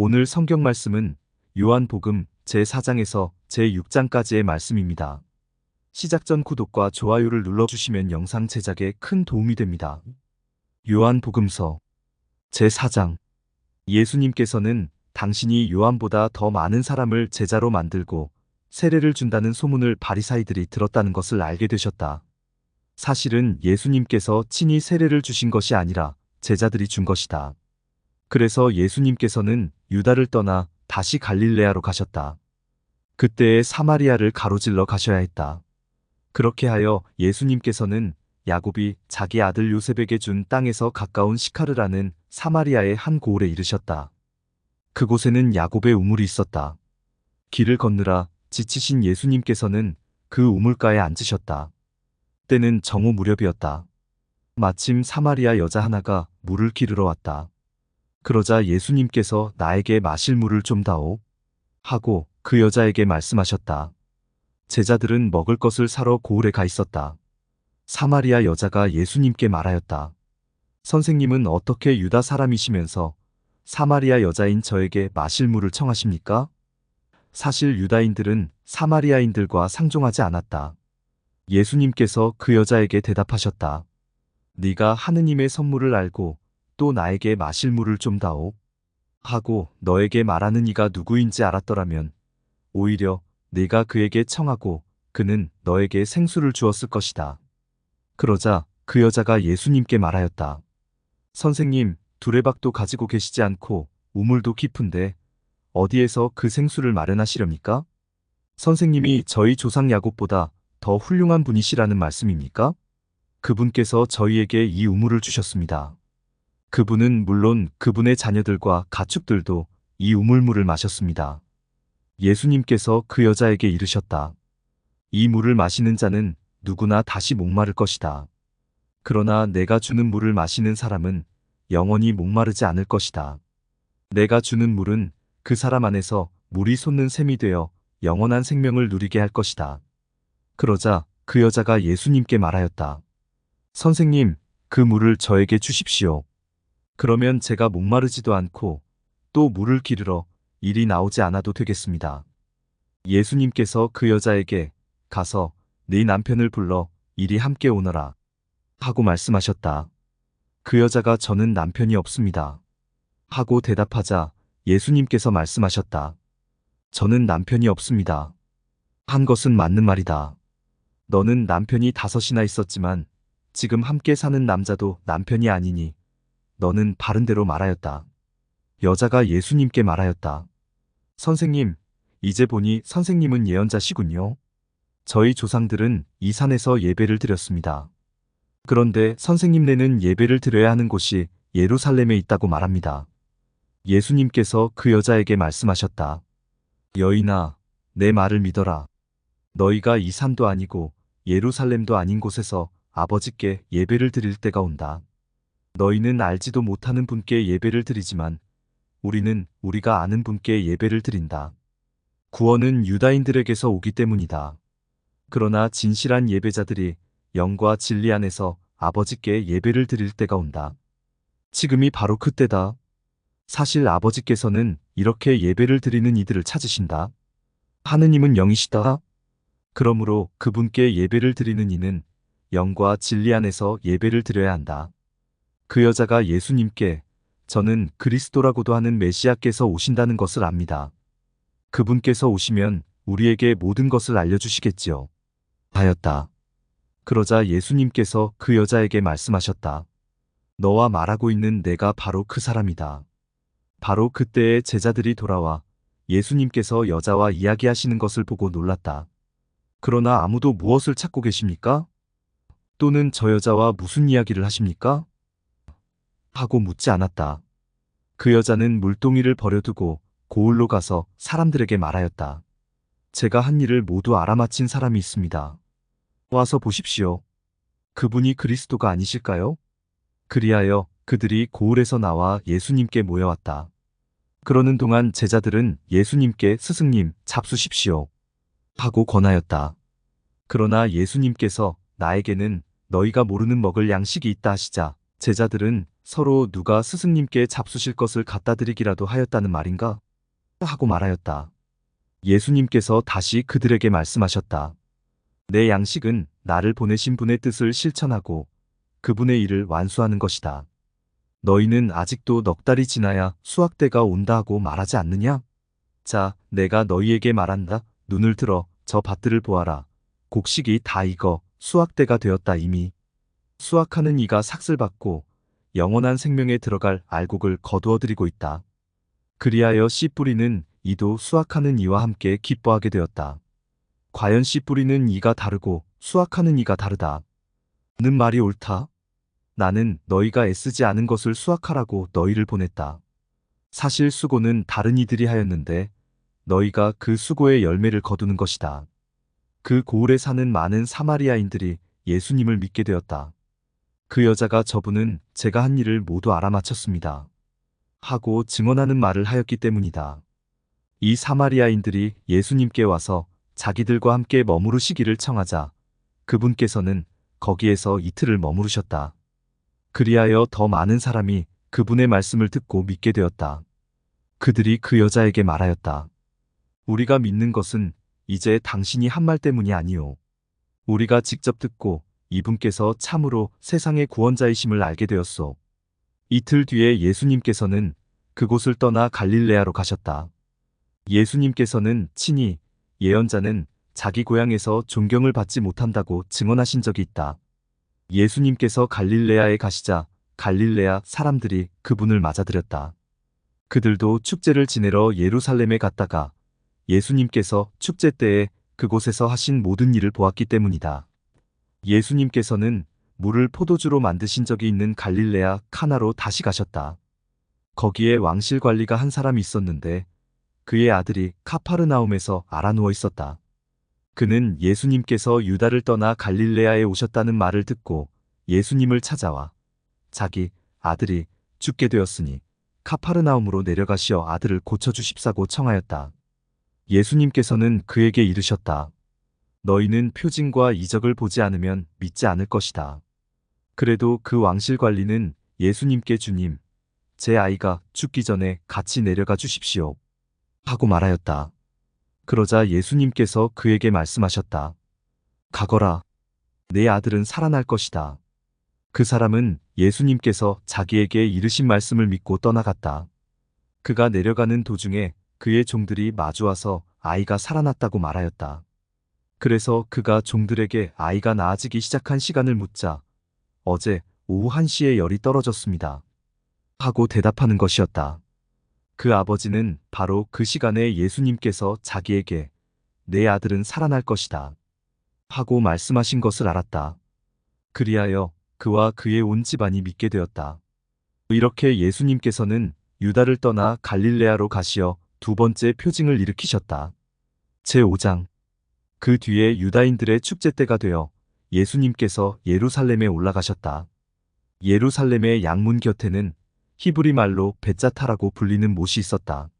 오늘 성경 말씀은 요한복음 제4장에서 제6장까지의 말씀입니다. 시작 전 구독과 좋아요를 눌러주시면 영상 제작에 큰 도움이 됩니다. 요한복음서 제4장. 예수님께서는 당신이 요한보다 더 많은 사람을 제자로 만들고 세례를 준다는 소문을 바리사이들이 들었다는 것을 알게 되셨다. 사실은 예수님께서 친히 세례를 주신 것이 아니라 제자들이 준 것이다. 그래서 예수님께서는 유다를 떠나 다시 갈릴레아로 가셨다. 그때에 사마리아를 가로질러 가셔야 했다. 그렇게 하여 예수님께서는 야곱이 자기 아들 요셉에게 준 땅에서 가까운 시카르라는 사마리아의 한 고을에 이르셨다. 그곳에는 야곱의 우물이 있었다. 길을 걷느라 지치신 예수님께서는 그 우물가에 앉으셨다. 때는 정오 무렵이었다. 마침 사마리아 여자 하나가 물을 기르러 왔다. 그러자 예수님께서 나에게 마실 물을 좀 다오 하고 그 여자에게 말씀하셨다. 제자들은 먹을 것을 사러 고을에 가 있었다. 사마리아 여자가 예수님께 말하였다. 선생님은 어떻게 유다 사람이시면서 사마리아 여자인 저에게 마실 물을 청하십니까? 사실 유다인들은 사마리아인들과 상종하지 않았다. 예수님께서 그 여자에게 대답하셨다. 네가 하느님의 선물을 알고 또 나에게 마실 물을 좀 다오 하고 너에게 말하는 이가 누구인지 알았더라면 오히려 네가 그에게 청하고 그는 너에게 생수를 주었을 것이다. 그러자 그 여자가 예수님께 말하였다. 선생님, 두레박도 가지고 계시지 않고 우물도 깊은데 어디에서 그 생수를 마련하시렵니까? 선생님이 저희 조상 야곱보다 더 훌륭한 분이시라는 말씀입니까? 그분께서 저희에게 이 우물을 주셨습니다. 그분은 물론 그분의 자녀들과 가축들도 이 우물물을 마셨습니다. 예수님께서 그 여자에게 이르셨다. 이 물을 마시는 자는 누구나 다시 목마를 것이다. 그러나 내가 주는 물을 마시는 사람은 영원히 목마르지 않을 것이다. 내가 주는 물은 그 사람 안에서 물이 솟는 샘이 되어 영원한 생명을 누리게 할 것이다. 그러자 그 여자가 예수님께 말하였다. 선생님, 그 물을 저에게 주십시오. 그러면 제가 목마르지도 않고 또 물을 기르러 일이 나오지 않아도 되겠습니다. 예수님께서 그 여자에게 가서 네 남편을 불러 이리 함께 오너라 하고 말씀하셨다. 그 여자가 저는 남편이 없습니다 하고 대답하자 예수님께서 말씀하셨다. 저는 남편이 없습니다. 한 것은 맞는 말이다. 너는 남편이 5이나 있었지만 지금 함께 사는 남자도 남편이 아니니 너는 바른 대로 말하였다. 여자가 예수님께 말하였다. 선생님, 이제 보니 선생님은 예언자시군요. 저희 조상들은 이 산에서 예배를 드렸습니다. 그런데 선생님네는 예배를 드려야 하는 곳이 예루살렘에 있다고 말합니다. 예수님께서 그 여자에게 말씀하셨다. 여인아, 내 말을 믿어라. 너희가 이 산도 아니고 예루살렘도 아닌 곳에서 아버지께 예배를 드릴 때가 온다. 너희는 알지도 못하는 분께 예배를 드리지만 우리는 우리가 아는 분께 예배를 드린다. 구원은 유다인들에게서 오기 때문이다. 그러나 진실한 예배자들이 영과 진리 안에서 아버지께 예배를 드릴 때가 온다. 지금이 바로 그때다. 사실 아버지께서는 이렇게 예배를 드리는 이들을 찾으신다. 하느님은 영이시다. 그러므로 그분께 예배를 드리는 이는 영과 진리 안에서 예배를 드려야 한다. 그 여자가 예수님께 저는 그리스도라고도 하는 메시아께서 오신다는 것을 압니다. 그분께서 오시면 우리에게 모든 것을 알려주시겠지요. 하였다. 그러자 예수님께서 그 여자에게 말씀하셨다. 너와 말하고 있는 내가 바로 그 사람이다. 바로 그때에 제자들이 돌아와 예수님께서 여자와 이야기하시는 것을 보고 놀랐다. 그러나 아무도 무엇을 찾고 계십니까? 또는 저 여자와 무슨 이야기를 하십니까? 하고 묻지 않았다. 그 여자는 물동이를 버려두고 고을로 가서 사람들에게 말하였다. 제가 한 일을 모두 알아맞힌 사람이 있습니다. 와서 보십시오. 그분이 그리스도가 아니실까요? 그리하여 그들이 고을에서 나와 예수님께 모여왔다. 그러는 동안 제자들은 예수님께 스승님, 잡수십시오 하고 권하였다. 그러나 예수님께서 나에게는 너희가 모르는 먹을 양식이 있다 하시자 제자들은 서로 누가 스승님께 잡수실 것을 갖다 드리기라도 하였다는 말인가? 하고 말하였다. 예수님께서 다시 그들에게 말씀하셨다. 내 양식은 나를 보내신 분의 뜻을 실천하고 그분의 일을 완수하는 것이다. 너희는 아직도 넉 달이 지나야 수확때가 온다 하고 말하지 않느냐? 자, 내가 너희에게 말한다. 눈을 들어 저 밭들을 보아라. 곡식이 다 익어 수확때가 되었다. 이미 수확하는 이가 삭슬 받고 영원한 생명에 들어갈 알곡을 거두어들이고 있다. 그리하여 씨 뿌리는 이도 수확하는 이와 함께 기뻐하게 되었다. 과연 씨 뿌리는 이가 다르고 수확하는 이가 다르다. 는 말이 옳다. 나는 너희가 애쓰지 않은 것을 수확하라고 너희를 보냈다. 사실 수고는 다른 이들이 하였는데 너희가 그 수고의 열매를 거두는 것이다. 그 고을에 사는 많은 사마리아인들이 예수님을 믿게 되었다. 그 여자가 저분은 제가 한 일을 모두 알아맞혔습니다. 하고 증언하는 말을 하였기 때문이다. 이 사마리아인들이 예수님께 와서 자기들과 함께 머무르시기를 청하자 그분께서는 거기에서 이틀을 머무르셨다. 그리하여 더 많은 사람이 그분의 말씀을 듣고 믿게 되었다. 그들이 그 여자에게 말하였다. 우리가 믿는 것은 이제 당신이 한 말 때문이 아니오. 우리가 직접 듣고 이분께서 참으로 세상의 구원자이심을 알게 되었소. 이틀 뒤에 예수님께서는 그곳을 떠나 갈릴레아로 가셨다. 예수님께서는 친히 예언자는 자기 고향에서 존경을 받지 못한다고 증언하신 적이 있다. 예수님께서 갈릴레아에 가시자 갈릴레아 사람들이 그분을 맞아들였다. 그들도 축제를 지내러 예루살렘에 갔다가 예수님께서 축제 때에 그곳에서 하신 모든 일을 보았기 때문이다. 예수님께서는 물을 포도주로 만드신 적이 있는 갈릴레아 카나로 다시 가셨다. 거기에 왕실 관리가 한 사람이 있었는데 그의 아들이 카파르나움에서 앓아누워 있었다. 그는 예수님께서 유다를 떠나 갈릴레아에 오셨다는 말을 듣고 예수님을 찾아와 자기 아들이 죽게 되었으니 카파르나움으로 내려가시어 아들을 고쳐주십사고 청하였다. 예수님께서는 그에게 이르셨다. 너희는 표징과 이적을 보지 않으면 믿지 않을 것이다. 그래도 그 왕실 관리는 예수님께 주님, 제 아이가 죽기 전에 같이 내려가 주십시오. 하고 말하였다. 그러자 예수님께서 그에게 말씀하셨다. 가거라. 내 아들은 살아날 것이다. 그 사람은 예수님께서 자기에게 이르신 말씀을 믿고 떠나갔다. 그가 내려가는 도중에 그의 종들이 마주와서 아이가 살아났다고 말하였다. 그래서 그가 종들에게 아이가 나아지기 시작한 시간을 묻자 어제 오후 1시에 열이 떨어졌습니다. 하고 대답하는 것이었다. 그 아버지는 바로 그 시간에 예수님께서 자기에게 내 아들은 살아날 것이다. 하고 말씀하신 것을 알았다. 그리하여 그와 그의 온 집안이 믿게 되었다. 이렇게 예수님께서는 유다를 떠나 갈릴레아로 가시어 두 번째 표징을 일으키셨다. 제5장. 그 뒤에 유다인들의 축제 때가 되어 예수님께서 예루살렘에 올라가셨다. 예루살렘의 양문 곁에는 히브리 말로 벳자타라고 불리는 못이 있었다.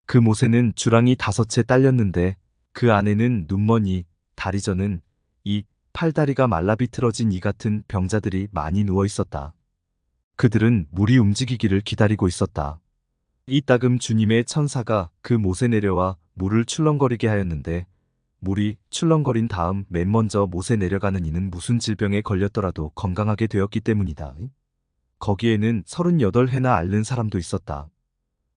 그 못에는 주랑이 5채 딸렸는데 그 안에는 눈머니, 다리저는 이 팔다리가 말라 비틀어진 이 같은 병자들이 많이 누워 있었다. 그들은 물이 움직이기를 기다리고 있었다. 이따금 주님의 천사가 그 못에 내려와 물을 출렁거리게 하였는데 물이 출렁거린 다음 맨 먼저 못에 내려가는 이는 무슨 질병에 걸렸더라도 건강하게 되었기 때문이다. 거기에는 38해나 앓는 사람도 있었다.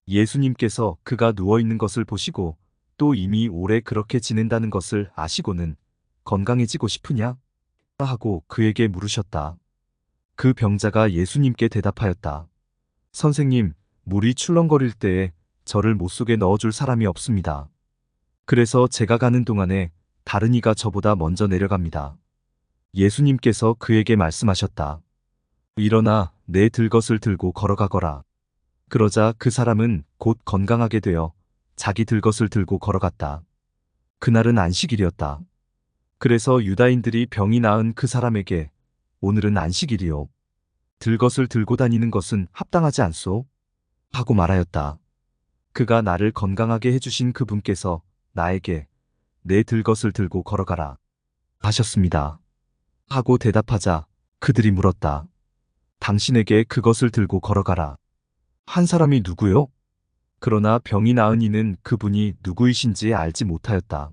예수님께서 그가 누워있는 것을 보시고 또 이미 오래 그렇게 지낸다는 것을 아시고는 건강해지고 싶으냐? 하고 그에게 물으셨다. 그 병자가 예수님께 대답하였다. 선생님, 물이 출렁거릴 때에 저를 못속에 넣어줄 사람이 없습니다. 그래서 제가 가는 동안에 다른 이가 저보다 먼저 내려갑니다. 예수님께서 그에게 말씀하셨다. 일어나 내 들 것을 들고 걸어가거라. 그러자 그 사람은 곧 건강하게 되어 자기 들 것을 들고 걸어갔다. 그날은 안식일이었다. 그래서 유다인들이 병이 나은 그 사람에게 오늘은 안식일이요. 들 것을 들고 다니는 것은 합당하지 않소? 하고 말하였다. 그가 나를 건강하게 해주신 그분께서 나에게 내 들 것을 들고 걸어가라 하셨습니다. 하고 대답하자 그들이 물었다. 당신에게 그것을 들고 걸어가라. 한 사람이 누구요? 그러나 병이 나은 이는 그분이 누구이신지 알지 못하였다.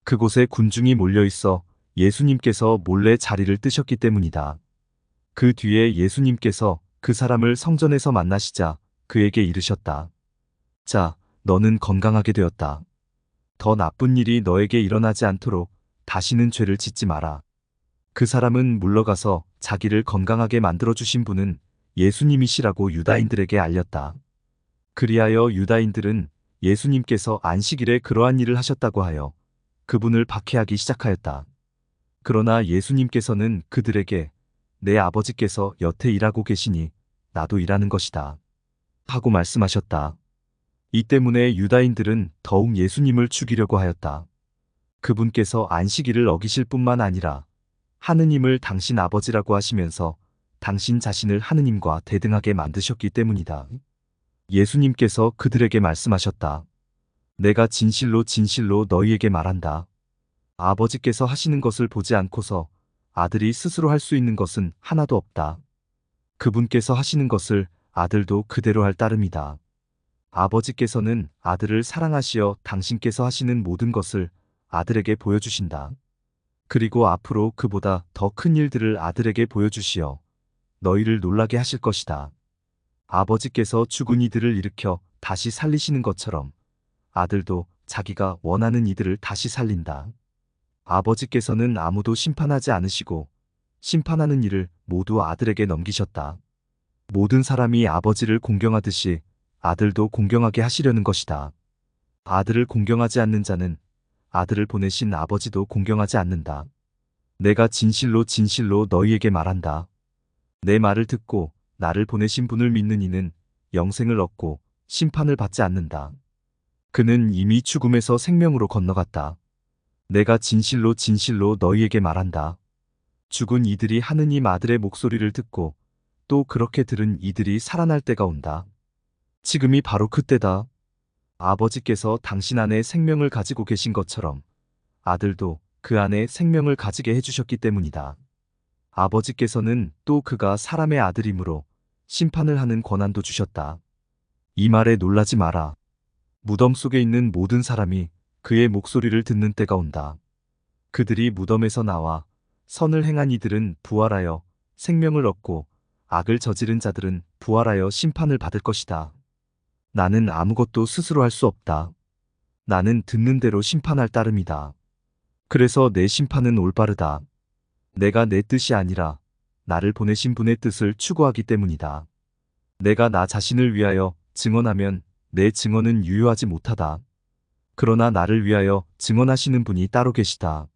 그곳에 군중이 몰려 있어 예수님께서 몰래 자리를 뜨셨기 때문이다. 그 뒤에 예수님께서 그 사람을 성전에서 만나시자 그에게 이르셨다. 자, 너는 건강하게 되었다. 더 나쁜 일이 너에게 일어나지 않도록 다시는 죄를 짓지 마라. 그 사람은 물러가서 자기를 건강하게 만들어주신 분은 예수님이시라고 유다인들에게 알렸다. 그리하여 유다인들은 예수님께서 안식일에 그러한 일을 하셨다고 하여 그분을 박해하기 시작하였다. 그러나 예수님께서는 그들에게 내 아버지께서 여태 일하고 계시니 나도 일하는 것이다. 하고 말씀하셨다. 이 때문에 유다인들은 더욱 예수님을 죽이려고 하였다. 그분께서 안식일을 어기실 뿐만 아니라 하느님을 당신 아버지라고 하시면서 당신 자신을 하느님과 대등하게 만드셨기 때문이다. 예수님께서 그들에게 말씀하셨다. 내가 진실로 진실로 너희에게 말한다. 아버지께서 하시는 것을 보지 않고서 아들이 스스로 할 수 있는 것은 하나도 없다. 그분께서 하시는 것을 아들도 그대로 할 따름이다. 아버지께서는 아들을 사랑하시어 당신께서 하시는 모든 것을 아들에게 보여주신다. 그리고 앞으로 그보다 더 큰 일들을 아들에게 보여주시어 너희를 놀라게 하실 것이다. 아버지께서 죽은 이들을 일으켜 다시 살리시는 것처럼 아들도 자기가 원하는 이들을 다시 살린다. 아버지께서는 아무도 심판하지 않으시고 심판하는 일을 모두 아들에게 넘기셨다. 모든 사람이 아버지를 공경하듯이 아들도 공경하게 하시려는 것이다. 아들을 공경하지 않는 자는 아들을 보내신 아버지도 공경하지 않는다. 내가 진실로 진실로 너희에게 말한다. 내 말을 듣고 나를 보내신 분을 믿는 이는 영생을 얻고 심판을 받지 않는다. 그는 이미 죽음에서 생명으로 건너갔다. 내가 진실로 진실로 너희에게 말한다. 죽은 이들이 하느님 아들의 목소리를 듣고 또 그렇게 들은 이들이 살아날 때가 온다. 지금이 바로 그때다. 아버지께서 당신 안에 생명을 가지고 계신 것처럼 아들도 그 안에 생명을 가지게 해주셨기 때문이다. 아버지께서는 또 그가 사람의 아들이므로 심판을 하는 권한도 주셨다. 이 말에 놀라지 마라. 무덤 속에 있는 모든 사람이 그의 목소리를 듣는 때가 온다. 그들이 무덤에서 나와 선을 행한 이들은 부활하여 생명을 얻고 악을 저지른 자들은 부활하여 심판을 받을 것이다. 나는 아무것도 스스로 할 수 없다. 나는 듣는 대로 심판할 따름이다. 그래서 내 심판은 올바르다. 내가 내 뜻이 아니라 나를 보내신 분의 뜻을 추구하기 때문이다. 내가 나 자신을 위하여 증언하면 내 증언은 유효하지 못하다. 그러나 나를 위하여 증언하시는 분이 따로 계시다.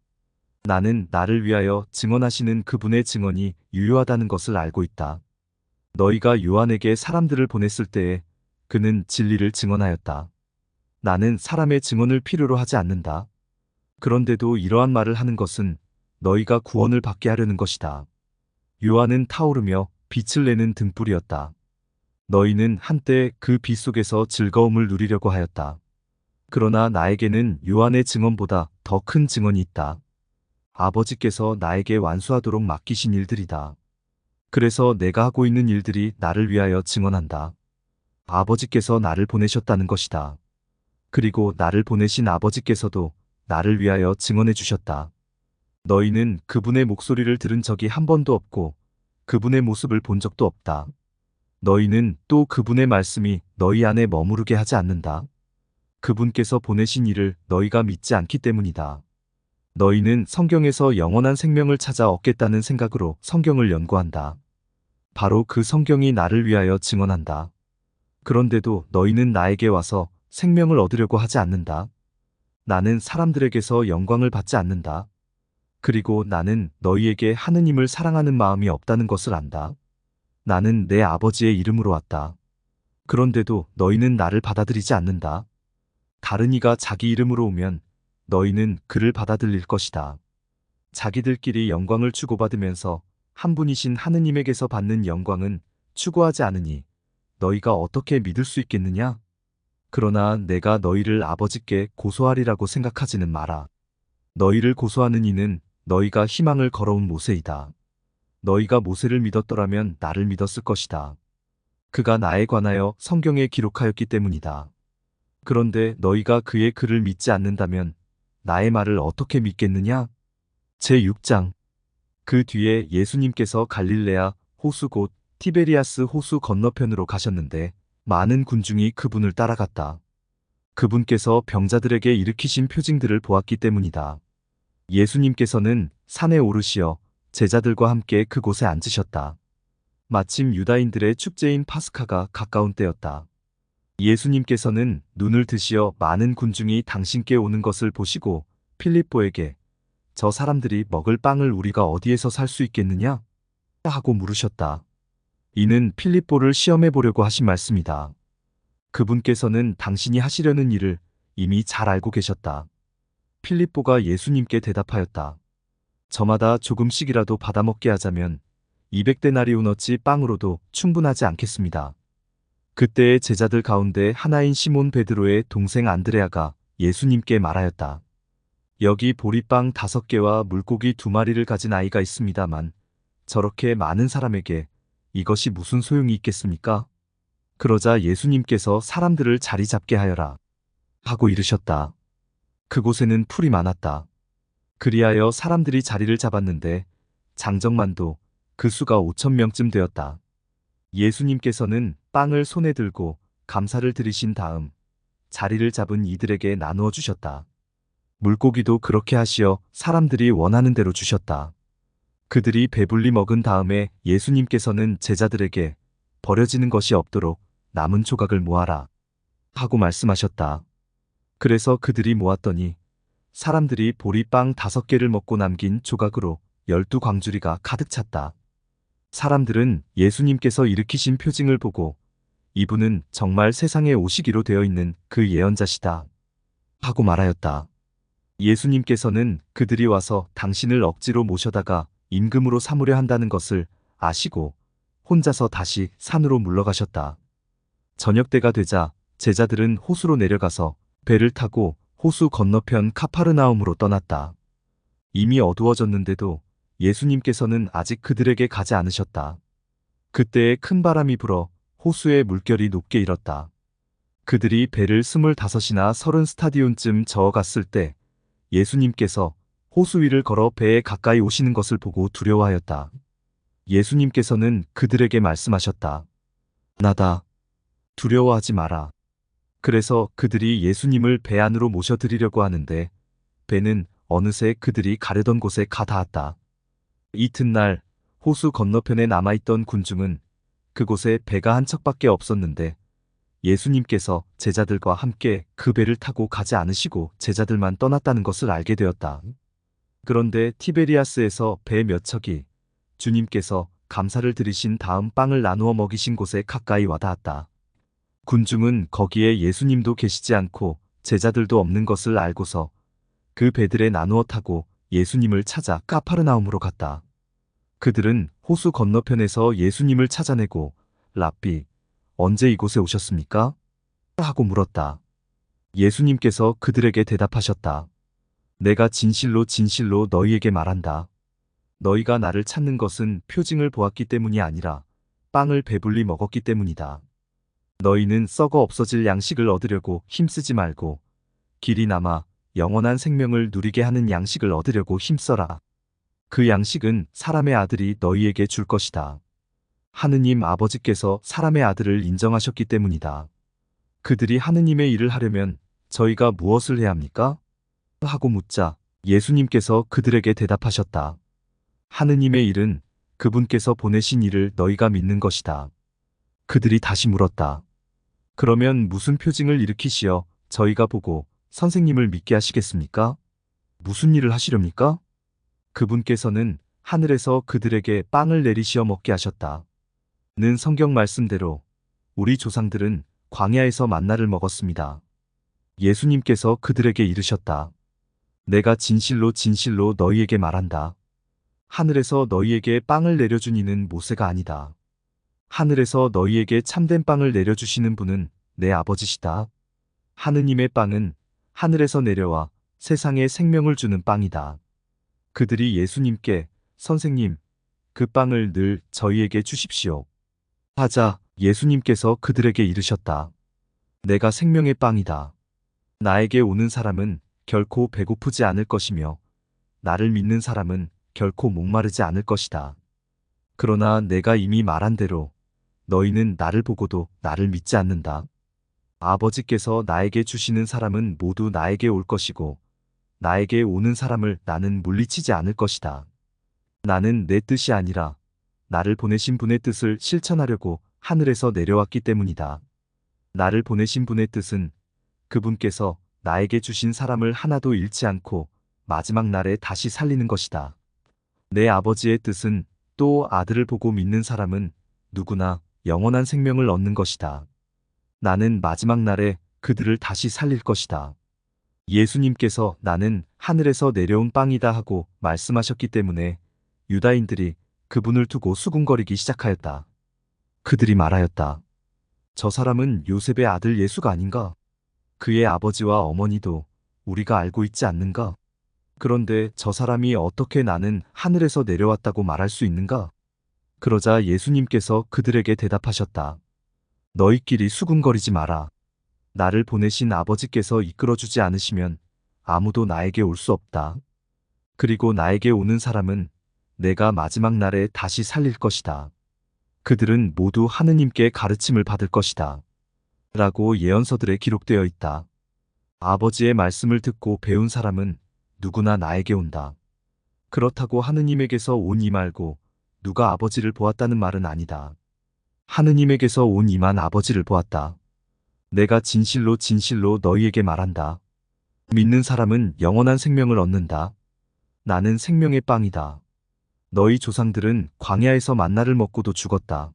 나는 나를 위하여 증언하시는 그분의 증언이 유효하다는 것을 알고 있다. 너희가 요한에게 사람들을 보냈을 때에 그는 진리를 증언하였다. 나는 사람의 증언을 필요로 하지 않는다. 그런데도 이러한 말을 하는 것은 너희가 구원을 받게 하려는 것이다. 요한은 타오르며 빛을 내는 등불이었다. 너희는 한때 그 빛 속에서 즐거움을 누리려고 하였다. 그러나 나에게는 요한의 증언보다 더 큰 증언이 있다. 아버지께서 나에게 완수하도록 맡기신 일들이다. 그래서 내가 하고 있는 일들이 나를 위하여 증언한다. 아버지께서 나를 보내셨다는 것이다. 그리고 나를 보내신 아버지께서도 나를 위하여 증언해 주셨다. 너희는 그분의 목소리를 들은 적이 한 번도 없고 그분의 모습을 본 적도 없다. 너희는 또 그분의 말씀이 너희 안에 머무르게 하지 않는다. 그분께서 보내신 이를 너희가 믿지 않기 때문이다. 너희는 성경에서 영원한 생명을 찾아 얻겠다는 생각으로 성경을 연구한다. 바로 그 성경이 나를 위하여 증언한다. 그런데도 너희는 나에게 와서 생명을 얻으려고 하지 않는다. 나는 사람들에게서 영광을 받지 않는다. 그리고 나는 너희에게 하느님을 사랑하는 마음이 없다는 것을 안다. 나는 내 아버지의 이름으로 왔다. 그런데도 너희는 나를 받아들이지 않는다. 다른 이가 자기 이름으로 오면 너희는 그를 받아들일 것이다. 자기들끼리 영광을 주고받으면서 한 분이신 하느님에게서 받는 영광은 추구하지 않으니 너희가 어떻게 믿을 수 있겠느냐? 그러나 내가 너희를 아버지께 고소하리라고 생각하지는 마라. 너희를 고소하는 이는 너희가 희망을 걸어온 모세이다. 너희가 모세를 믿었더라면 나를 믿었을 것이다. 그가 나에 관하여 성경에 기록하였기 때문이다. 그런데 너희가 그의 글을 믿지 않는다면 나의 말을 어떻게 믿겠느냐? 제6장. 그 뒤에 예수님께서 갈릴레아 호수 곧 티베리아스 호수 건너편으로 가셨는데 많은 군중이 그분을 따라갔다. 그분께서 병자들에게 일으키신 표징들을 보았기 때문이다. 예수님께서는 산에 오르시어 제자들과 함께 그곳에 앉으셨다. 마침 유다인들의 축제인 파스카가 가까운 때였다. 예수님께서는 눈을 드시어 많은 군중이 당신께 오는 것을 보시고 필립보에게 저 사람들이 먹을 빵을 우리가 어디에서 살 수 있겠느냐? 하고 물으셨다. 이는 필립보를 시험해 보려고 하신 말씀이다. 그분께서는 당신이 하시려는 일을 이미 잘 알고 계셨다. 필립보가 예수님께 대답하였다. 저마다 조금씩이라도 받아먹게 하자면 200데나리온어치 빵으로도 충분하지 않겠습니다. 그때의 제자들 가운데 하나인 시몬 베드로의 동생 안드레아가 예수님께 말하였다. 여기 보리빵 5개와 물고기 2마리를 가진 아이가 있습니다만 저렇게 많은 사람에게 이것이 무슨 소용이 있겠습니까? 그러자 예수님께서 사람들을 자리 잡게 하여라 하고 이르셨다. 그곳에는 풀이 많았다. 그리하여 사람들이 자리를 잡았는데 장정만도 그 수가 5,000명쯤 되었다. 예수님께서는 빵을 손에 들고 감사를 드리신 다음 자리를 잡은 이들에게 나누어 주셨다. 물고기도 그렇게 하시어 사람들이 원하는 대로 주셨다. 그들이 배불리 먹은 다음에 예수님께서는 제자들에게 버려지는 것이 없도록 남은 조각을 모아라 하고 말씀하셨다. 그래서 그들이 모았더니 사람들이 보리빵 5개를 먹고 남긴 조각으로 12광주리가 가득 찼다. 사람들은 예수님께서 일으키신 표징을 보고 이분은 정말 세상에 오시기로 되어 있는 그 예언자시다 하고 말하였다. 예수님께서는 그들이 와서 당신을 억지로 모셔다가 임금으로 삼으려 한다는 것을 아시고 혼자서 다시 산으로 물러가셨다. 저녁 때가 되자 제자들은 호수로 내려가서 배를 타고 호수 건너편 카파르나움으로 떠났다. 이미 어두워졌는데도 예수님께서는 아직 그들에게 가지 않으셨다. 그때에 큰 바람이 불어 호수의 물결이 높게 일었다. 그들이 배를 25이나 30스타디온쯤 저어갔을 때 예수님께서 호수 위를 걸어 배에 가까이 오시는 것을 보고 두려워하였다. 예수님께서는 그들에게 말씀하셨다. 나다. 두려워하지 마라. 그래서 그들이 예수님을 배 안으로 모셔드리려고 하는데 배는 어느새 그들이 가려던 곳에 가 닿았다. 이튿날 호수 건너편에 남아있던 군중은 그곳에 배가 한 척밖에 없었는데 예수님께서 제자들과 함께 그 배를 타고 가지 않으시고 제자들만 떠났다는 것을 알게 되었다. 그런데 티베리아스에서 배 몇 척이 주님께서 감사를 드리신 다음 빵을 나누어 먹이신 곳에 가까이 와닿았다. 군중은 거기에 예수님도 계시지 않고 제자들도 없는 것을 알고서 그 배들에 나누어 타고 예수님을 찾아 카파르나움으로 갔다. 그들은 호수 건너편에서 예수님을 찾아내고 랍비, 언제 이곳에 오셨습니까? 하고 물었다. 예수님께서 그들에게 대답하셨다. 내가 진실로 진실로 너희에게 말한다. 너희가 나를 찾는 것은 표징을 보았기 때문이 아니라 빵을 배불리 먹었기 때문이다. 너희는 썩어 없어질 양식을 얻으려고 힘쓰지 말고 길이 남아 영원한 생명을 누리게 하는 양식을 얻으려고 힘써라. 그 양식은 사람의 아들이 너희에게 줄 것이다. 하느님 아버지께서 사람의 아들을 인정하셨기 때문이다. 그들이 하느님의 일을 하려면 저희가 무엇을 해야 합니까? 하고 묻자 예수님께서 그들에게 대답하셨다. 하느님의 일은 그분께서 보내신 일을 너희가 믿는 것이다. 그들이 다시 물었다. 그러면 무슨 표징을 일으키시어 저희가 보고 선생님을 믿게 하시겠습니까? 무슨 일을 하시렵니까? 그분께서는 하늘에서 그들에게 빵을 내리시어 먹게 하셨다. 는 성경 말씀대로 우리 조상들은 광야에서 만나를 먹었습니다. 예수님께서 그들에게 이르셨다. 내가 진실로 진실로 너희에게 말한다. 하늘에서 너희에게 빵을 내려준 이는 모세가 아니다. 하늘에서 너희에게 참된 빵을 내려주시는 분은 내 아버지시다. 하느님의 빵은 하늘에서 내려와 세상에 생명을 주는 빵이다. 그들이 예수님께 선생님, 그 빵을 늘 저희에게 주십시오. 하자 예수님께서 그들에게 이르셨다. 내가 생명의 빵이다. 나에게 오는 사람은 결코 배고프지 않을 것이며 나를 믿는 사람은 결코 목마르지 않을 것이다. 그러나 내가 이미 말한 대로 너희는 나를 보고도 나를 믿지 않는다. 아버지께서 나에게 주시는 사람은 모두 나에게 올 것이고 나에게 오는 사람을 나는 물리치지 않을 것이다. 나는 내 뜻이 아니라 나를 보내신 분의 뜻을 실천하려고 하늘에서 내려왔기 때문이다. 나를 보내신 분의 뜻은 그분께서 나에게 주신 사람을 하나도 잃지 않고 마지막 날에 다시 살리는 것이다. 내 아버지의 뜻은 또 아들을 보고 믿는 사람은 누구나 영원한 생명을 얻는 것이다. 나는 마지막 날에 그들을 다시 살릴 것이다. 예수님께서 나는 하늘에서 내려온 빵이다 하고 말씀하셨기 때문에 유다인들이 그분을 두고 수군거리기 시작하였다. 그들이 말하였다. 저 사람은 요셉의 아들 예수가 아닌가? 그의 아버지와 어머니도 우리가 알고 있지 않는가? 그런데 저 사람이 어떻게 나는 하늘에서 내려왔다고 말할 수 있는가? 그러자 예수님께서 그들에게 대답하셨다. 너희끼리 수군거리지 마라. 나를 보내신 아버지께서 이끌어주지 않으시면 아무도 나에게 올 수 없다. 그리고 나에게 오는 사람은 내가 마지막 날에 다시 살릴 것이다. 그들은 모두 하느님께 가르침을 받을 것이다. 라고 예언서들에 기록되어 있다. 아버지의 말씀을 듣고 배운 사람은 누구나 나에게 온다. 그렇다고 하느님에게서 온 이 말고 누가 아버지를 보았다는 말은 아니다. 하느님에게서 온 이만 아버지를 보았다. 내가 진실로 진실로 너희에게 말한다. 믿는 사람은 영원한 생명을 얻는다. 나는 생명의 빵이다. 너희 조상들은 광야에서 만나를 먹고도 죽었다.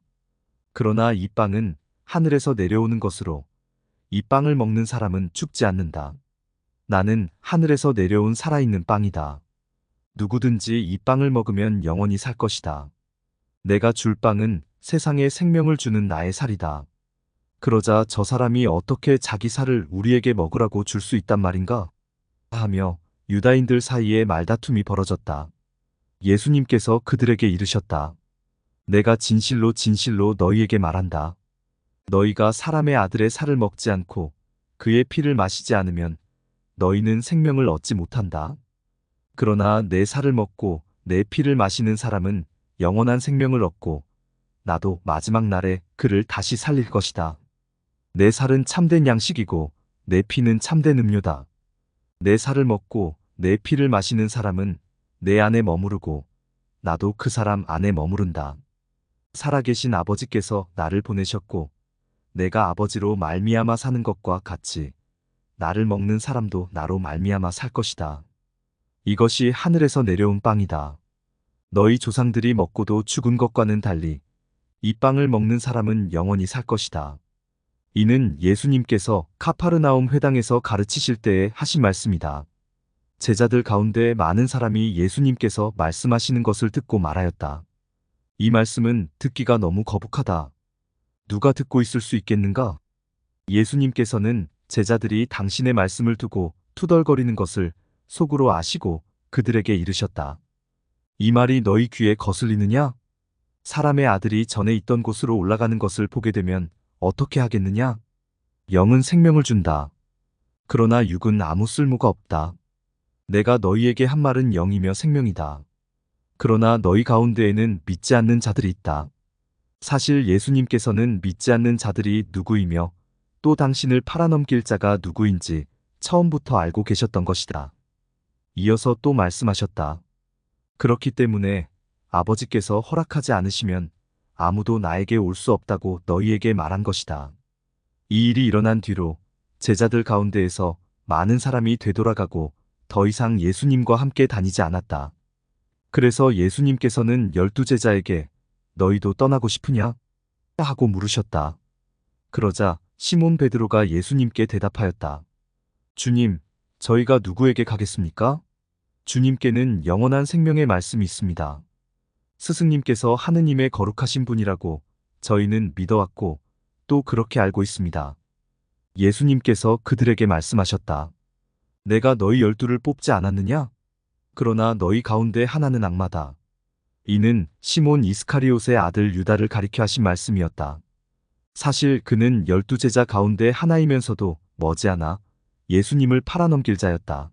그러나 이 빵은 하늘에서 내려오는 것으로 이 빵을 먹는 사람은 죽지 않는다. 나는 하늘에서 내려온 살아있는 빵이다. 누구든지 이 빵을 먹으면 영원히 살 것이다. 내가 줄 빵은 세상에 생명을 주는 나의 살이다. 그러자 저 사람이 어떻게 자기 살을 우리에게 먹으라고 줄 수 있단 말인가? 하며 유다인들 사이에 말다툼이 벌어졌다. 예수님께서 그들에게 이르셨다. 내가 진실로 진실로 너희에게 말한다. 너희가 사람의 아들의 살을 먹지 않고 그의 피를 마시지 않으면 너희는 생명을 얻지 못한다. 그러나 내 살을 먹고 내 피를 마시는 사람은 영원한 생명을 얻고 나도 마지막 날에 그를 다시 살릴 것이다. 내 살은 참된 양식이고 내 피는 참된 음료다. 내 살을 먹고 내 피를 마시는 사람은 내 안에 머무르고 나도 그 사람 안에 머무른다. 살아계신 아버지께서 나를 보내셨고 내가 아버지로 말미암아 사는 것과 같이 나를 먹는 사람도 나로 말미암아 살 것이다. 이것이 하늘에서 내려온 빵이다. 너희 조상들이 먹고도 죽은 것과는 달리 이 빵을 먹는 사람은 영원히 살 것이다. 이는 예수님께서 카파르나움 회당에서 가르치실 때에 하신 말씀이다. 제자들 가운데 많은 사람이 예수님께서 말씀하시는 것을 듣고 말하였다. 이 말씀은 듣기가 너무 거북하다. 누가 듣고 있을 수 있겠는가? 예수님께서는 제자들이 당신의 말씀을 두고 투덜거리는 것을 속으로 아시고 그들에게 이르셨다. 이 말이 너희 귀에 거슬리느냐? 사람의 아들이 전에 있던 곳으로 올라가는 것을 보게 되면 어떻게 하겠느냐? 영은 생명을 준다. 그러나 육은 아무 쓸모가 없다. 내가 너희에게 한 말은 영이며 생명이다. 그러나 너희 가운데에는 믿지 않는 자들이 있다. 사실 예수님께서는 믿지 않는 자들이 누구이며 또 당신을 팔아넘길 자가 누구인지 처음부터 알고 계셨던 것이다. 이어서 또 말씀하셨다. 그렇기 때문에 아버지께서 허락하지 않으시면 아무도 나에게 올 수 없다고 너희에게 말한 것이다. 이 일이 일어난 뒤로 제자들 가운데에서 많은 사람이 되돌아가고 더 이상 예수님과 함께 다니지 않았다. 그래서 예수님께서는 12제자에게 너희도 떠나고 싶으냐? 하고 물으셨다. 그러자 시몬 베드로가 예수님께 대답하였다. 주님, 저희가 누구에게 가겠습니까? 주님께는 영원한 생명의 말씀이 있습니다. 스승님께서 하느님의 거룩하신 분이라고 저희는 믿어왔고 또 그렇게 알고 있습니다. 예수님께서 그들에게 말씀하셨다. 내가 너희 12를 뽑지 않았느냐? 그러나 너희 가운데 하나는 악마다. 이는 시몬 이스카리옷의 아들 유다를 가리켜 하신 말씀이었다. 사실 그는 12제자 가운데 하나이면서도 머지않아 예수님을 팔아넘길 자였다.